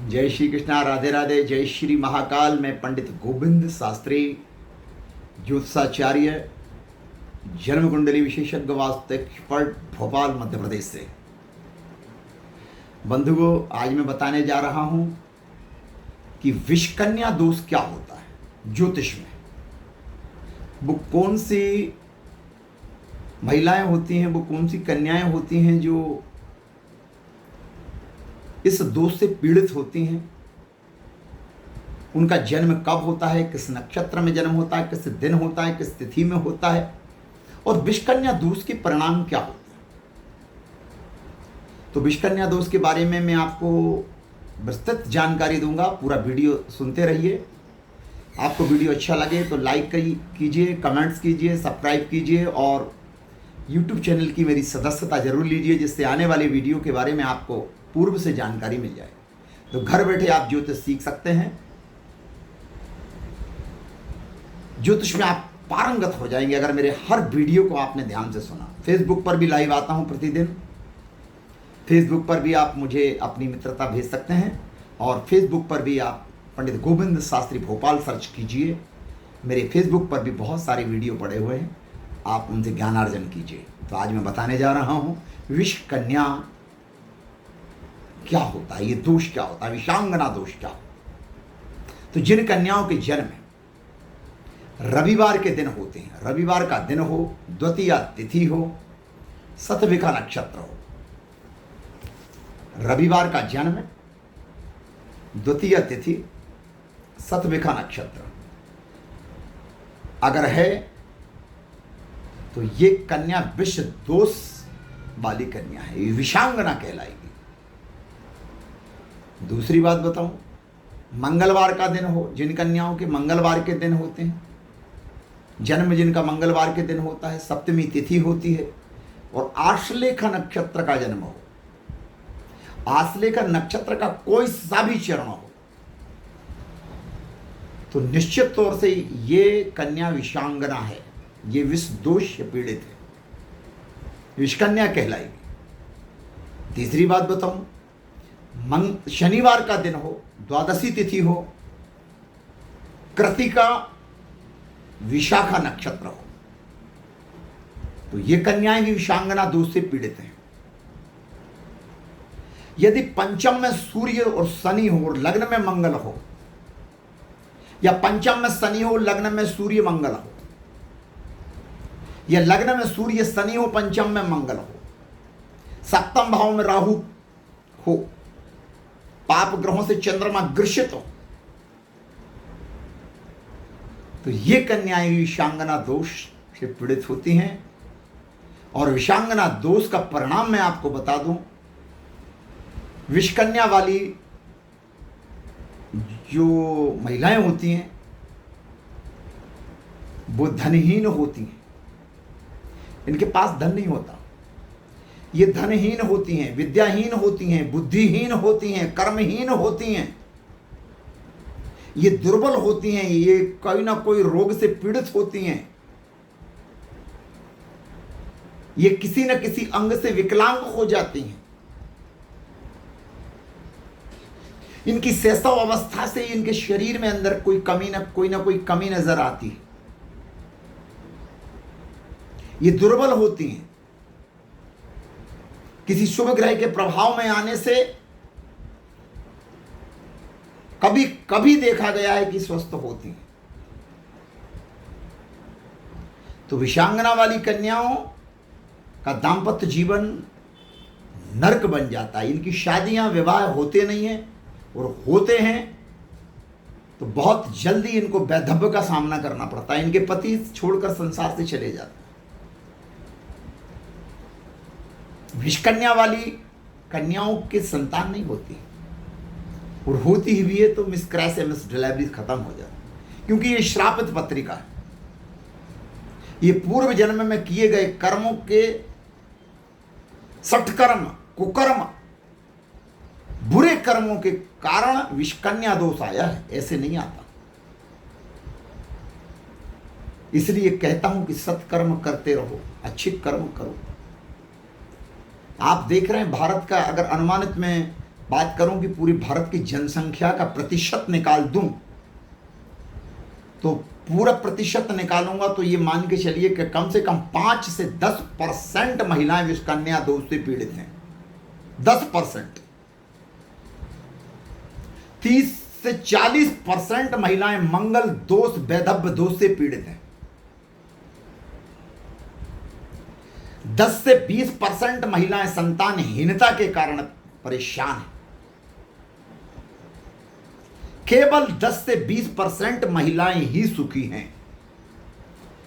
जय श्री कृष्णा, राधे राधे, जय श्री महाकाल। मैं पंडित गोविंद शास्त्री, ज्योतिषाचार्य, जन्म कुंडली विशेषज्ञ, वास्तु एक्सपर्ट, भोपाल मध्य प्रदेश से। बंधुओं, आज मैं बताने जा रहा हूं कि विषकन्या दोष क्या होता है ज्योतिष में। वो कौन सी महिलाएं होती हैं, वो कौन सी कन्याएं होती हैं जो इस दोष से पीड़ित होती हैं। उनका जन्म कब होता है, किस नक्षत्र में जन्म होता है, किस दिन होता है, किस तिथि में होता है, और विषकन्या दोष के परिणाम क्या होते हैं। तो विषकन्या दोष के बारे में मैं आपको विस्तृत जानकारी दूंगा। पूरा वीडियो सुनते रहिए। आपको वीडियो अच्छा लगे तो लाइक कीजिए, कमेंट्स कीजिए, सब्सक्राइब कीजिए और यूट्यूब चैनल की मेरी सदस्यता जरूर लीजिए, जिससे आने वाली वीडियो के बारे में आपको पूर्व से जानकारी मिल जाए। तो घर बैठे आप ज्योतिष सीख सकते हैं। ज्योतिष में आप पारंगत हो जाएंगे अगर मेरे हर वीडियो को आपने ध्यान से सुना। फेसबुक पर भी लाइव आता हूं प्रतिदिन। फेसबुक पर भी आप मुझे अपनी मित्रता भेज सकते हैं और फेसबुक पर भी आप पंडित गोविंद शास्त्री भोपाल सर्च कीजिए। मेरे फेसबुक पर भी बहुत सारे वीडियो पड़े हुए हैं, आप उनसे ज्ञानार्जन कीजिए। तो आज मैं बताने जा रहा हूं विषकन्या क्या होता है, ये दोष क्या होता है, विषांगना दोष क्या होता है। तो जिन कन्याओं के जन्म रविवार के दिन होते हैं, रविवार का दिन हो, द्वितीया तिथि हो, शतभिखा नक्षत्र हो, रविवार का जन्म, द्वितीय तिथि, शतभिखा नक्षत्र अगर है तो ये कन्या विष दोष वाली कन्या है, ये विषांगना कहलाएगी। दूसरी बात बताऊं, मंगलवार का दिन हो, जिन कन्याओं के मंगलवार के दिन होते हैं, जन्म जिनका मंगलवार के दिन होता है, सप्तमी तिथि होती है और आश्लेषा नक्षत्र का जन्म हो, आश्लेषा नक्षत्र का कोई सा भी चरण हो, तो निश्चित तौर से ये कन्या विषांगना है, ये विष दोष से पीड़ित है, विषकन्या कहलाएगी। तीसरी बात बताऊं, शनिवार का दिन हो, द्वादशी तिथि हो, कृतिका विशाखा नक्षत्र हो, तो ये कन्याएं भी विषांगना दोष से पीड़ित हैं। यदि पंचम में सूर्य और शनि हो और लग्न में मंगल हो, या पंचम में शनि हो, लग्न में सूर्य मंगल हो, या लग्न में सूर्य शनि हो, पंचम में मंगल हो, सप्तम भाव में राहु हो, पाप ग्रहों से चंद्रमा ग्रसित हो, तो ये कन्याएं विषांगना दोष से पीड़ित होती हैं। और विषांगना दोष का परिणाम मैं आपको बता दूं, विषकन्या वाली जो महिलाएं होती हैं वो धनहीन होती हैं, इनके पास धन नहीं होता, ये धनहीन होती हैं, विद्याहीन होती हैं, बुद्धिहीन होती हैं, कर्महीन होती हैं, ये दुर्बल होती हैं, ये कोई ना कोई रोग से पीड़ित होती हैं, ये किसी न किसी अंग से विकलांग हो जाती हैं। इनकी शैशव अवस्था से इनके शरीर में अंदर कोई ना कोई कमी नजर आती है, ये दुर्बल होती हैं। किसी शुभ ग्रह के प्रभाव में आने से कभी कभी देखा गया है कि स्वस्थ होती हैं। तो विषांगना वाली कन्याओं का दांपत्य जीवन नरक बन जाता है। इनकी शादियां विवाह होते नहीं हैं, और होते हैं तो बहुत जल्दी इनको वैधव्य का सामना करना पड़ता है, इनके पति छोड़कर संसार से चले जाते हैं। विषकन्या वाली कन्याओं के संतान नहीं होती, और होती ही भी है तो मिसक्रैश या मिस डिलीवरी खत्म हो जाती, क्योंकि ये श्रापित पत्रिका है। ये पूर्व जन्म में किए गए कर्मों के सठकर्म, कुकर्म, बुरे कर्मों के कारण विषकन्या दोष आया है, ऐसे नहीं आता। इसलिए कहता हूं कि सत्कर्म करते रहो, अच्छे कर्म करो। आप देख रहे हैं भारत का अगर अनुमानित में बात करूं कि पूरी भारत की जनसंख्या का प्रतिशत निकाल दूं, तो पूरा प्रतिशत निकालूंगा तो ये मान के चलिए कि कम से कम 5 से 10% महिलाएं विषकन्या दोष से पीड़ित हैं। 10%। 30 से 40% महिलाएं मंगल दोष, वैधव्य दोष से पीड़ित हैं। 10 से 20% महिलाएं संतानहीनता के कारण परेशान हैं। केवल 10 से 20% महिलाएं ही सुखी हैं,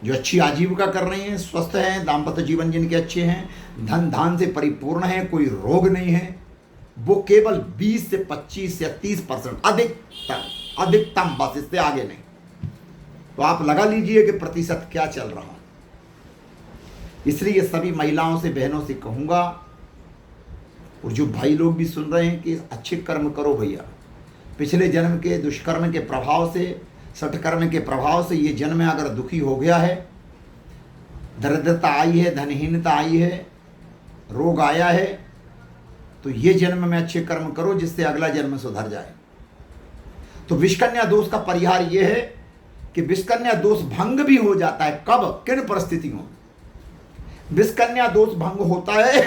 जो अच्छी आजीविका कर रही हैं, स्वस्थ हैं, दाम्पत्य जीवन जिनके अच्छे हैं, धन धान से परिपूर्ण है, कोई रोग नहीं है, वो केवल 20 से 25 या 30% अधिकतम, बस इससे आगे नहीं। तो आप लगा लीजिए कि प्रतिशत क्या चल रहा है। इसलिए सभी महिलाओं से, बहनों से कहूंगा, और जो भाई लोग भी सुन रहे हैं, कि अच्छे कर्म करो भैया। पिछले जन्म के दुष्कर्म के प्रभाव से, सटकर्म के प्रभाव से ये जन्म अगर दुखी हो गया है, दरिद्रता आई है, धनहीनता आई है, रोग आया है, तो ये जन्म में अच्छे कर्म करो जिससे अगला जन्म सुधर जाए। तो विषकन्या दोष का परिहार ये है कि विषकन्या दोष भंग भी हो जाता है। कब, किन परिस्थितियों में? विषकन्या दोष भंग होता है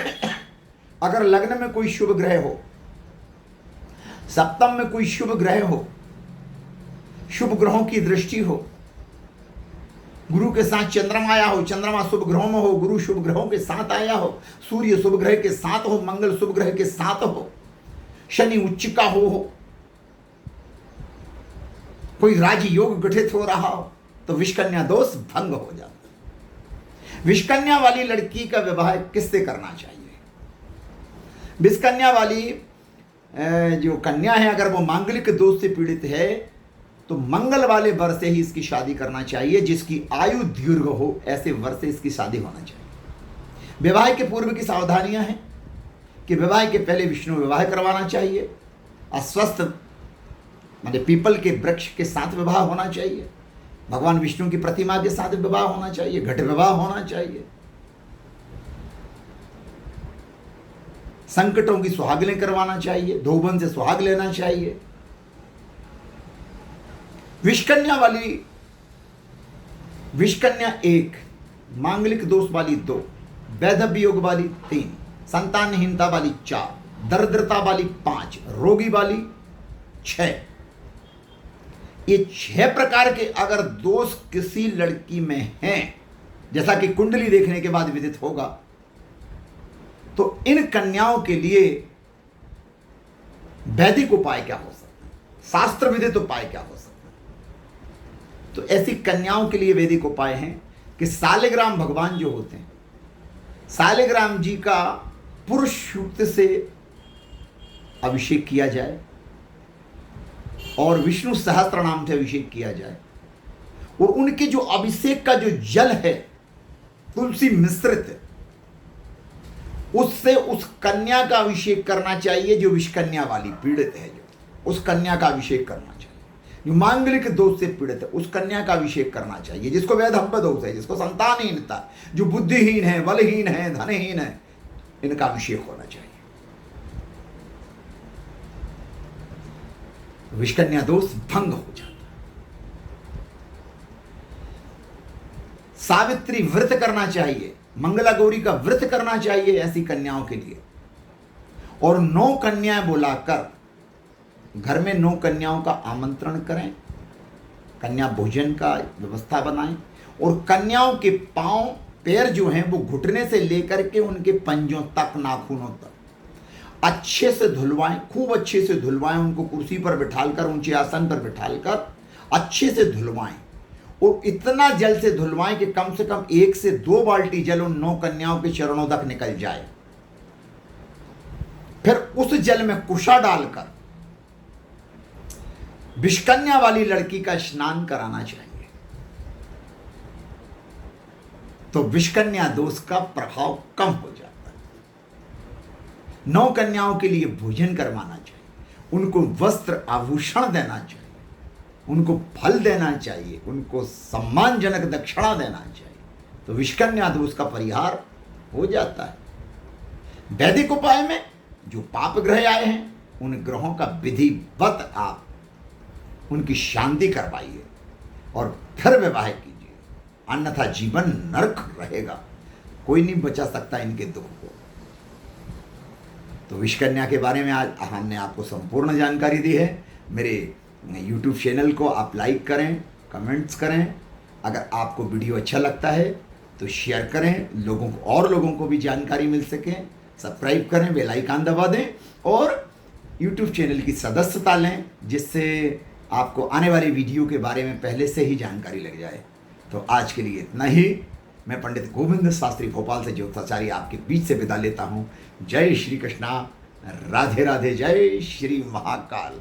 अगर लग्न में कोई शुभ ग्रह हो, सप्तम में कोई शुभ ग्रह हो, शुभ ग्रहों की दृष्टि हो, गुरु के साथ चंद्रमा आया हो, चंद्रमा शुभ ग्रहों में हो, गुरु शुभ ग्रहों के साथ आया हो, सूर्य शुभ ग्रह के साथ हो, मंगल शुभ ग्रह के साथ हो, शनि उच्च का हो, कोई राजयोग गठित हो रहा हो, तो विषकन्या दोष भंग हो जाता है। विषकन्या वाली लड़की का विवाह किससे करना चाहिए? विषकन्या वाली जो कन्या है, अगर वो मांगलिक दोष से पीड़ित है, तो मंगल वाले वर से ही इसकी शादी करना चाहिए, जिसकी आयु दीर्घ हो, ऐसे वर से इसकी शादी होना चाहिए। विवाह के पूर्व की सावधानियां हैं कि विवाह के पहले विष्णु विवाह करवाना चाहिए, अस्वस्थ माने पीपल के वृक्ष के साथ विवाह होना चाहिए, भगवान विष्णु की प्रतिमा के साथ विवाह होना चाहिए, घट विवाह होना चाहिए, संकटों की सुहागलें करवाना चाहिए, धोबन से सुहाग लेना चाहिए। विषकन्या वाली, विषकन्या 1, मांगलिक दोष वाली 2, वैधव्य योग वाली 3, संतानहीनता वाली 4, दरिद्रता वाली 5, रोगी वाली 6। ये 6 प्रकार के अगर दोष किसी लड़की में हैं, जैसा कि कुंडली देखने के बाद विदित होगा, तो इन कन्याओं के लिए वैदिक उपाय क्या हो सकता है, शास्त्र विदित उपाय क्या हो सकता है? तो ऐसी कन्याओं के लिए वैदिक उपाय हैं कि सालिग्राम भगवान जो होते हैं, सालिग्राम जी का पुरुष सूक्त से अभिषेक किया जाए और विष्णु सहस्त्र नाम से अभिषेक किया जाए, और उनके जो अभिषेक का जो जल है तुलसी मिश्रित, उससे उस कन्या का अभिषेक करना चाहिए जो विषकन्या वाली पीड़ित है, जो उस कन्या का अभिषेक करना चाहिए। जो मांगलिक दोष से पीड़ित है, उस कन्या का अभिषेक करना चाहिए। जिसको वैधव्य दोष है, जिसको संतानहीनता, जो बुद्धिहीन है, बलहीन है, धनहीन है, इनका अभिषेक होना चाहिए। विषकन्या दोष भंग हो जाता है। सावित्री व्रत करना चाहिए, मंगला गौरी का व्रत करना चाहिए ऐसी कन्याओं के लिए, और 9 कन्याएं बुलाकर घर में 9 कन्याओं का आमंत्रण करें, कन्या भोजन का व्यवस्था बनाएं, और कन्याओं के पांव पैर जो हैं वो घुटने से लेकर के उनके पंजों तक, नाखूनों तक अच्छे से धुलवाएं, खूब अच्छे से धुलवाएं। उनको कुर्सी पर बिठालकर, ऊंचे आसन पर बिठालकर अच्छे से धुलवाएं, और इतना जल से धुलवाएं कि कम से कम 1 से 2 बाल्टी जल उन 9 कन्याओं के चरणों तक निकल जाए। फिर उस जल में कुशा डालकर विषकन्या वाली लड़की का स्नान कराना चाहिए, तो विषकन्या दोष का प्रभाव कम हो जाता है। 9 कन्याओं के लिए भोजन करवाना चाहिए, उनको वस्त्र आभूषण देना चाहिए, उनको फल देना चाहिए, उनको सम्मानजनक दक्षिणा देना चाहिए, तो विषकन्या दोष का परिहार हो जाता है। वैदिक उपाय में जो पाप ग्रह आए हैं उन ग्रहों का विधिवत आप उनकी शांति करवाइए और फिर विवाह कीजिए, अन्यथा जीवन नरक रहेगा। कोई नहीं बचा सकता इनके दुख को। तो विषकन्या के बारे में आज हमने आपको संपूर्ण जानकारी दी है। मेरे YouTube चैनल को आप लाइक करें, कमेंट्स करें। अगर आपको वीडियो अच्छा लगता है तो शेयर करें, लोगों को और लोगों को भी जानकारी मिल सके। सब्सक्राइब करें, बेल आइकन दबा दें और YouTube चैनल की सदस्यता लें, जिससे आपको आने वाली वीडियो के बारे में पहले से ही जानकारी लग जाए। तो आज के लिए इतना ही। मैं पंडित गोविंद शास्त्री भोपाल से ज्योतिषाचार्य आपके बीच से विदा लेता हूँ। जय श्री कृष्णा, राधे राधे, जय श्री महाकाल।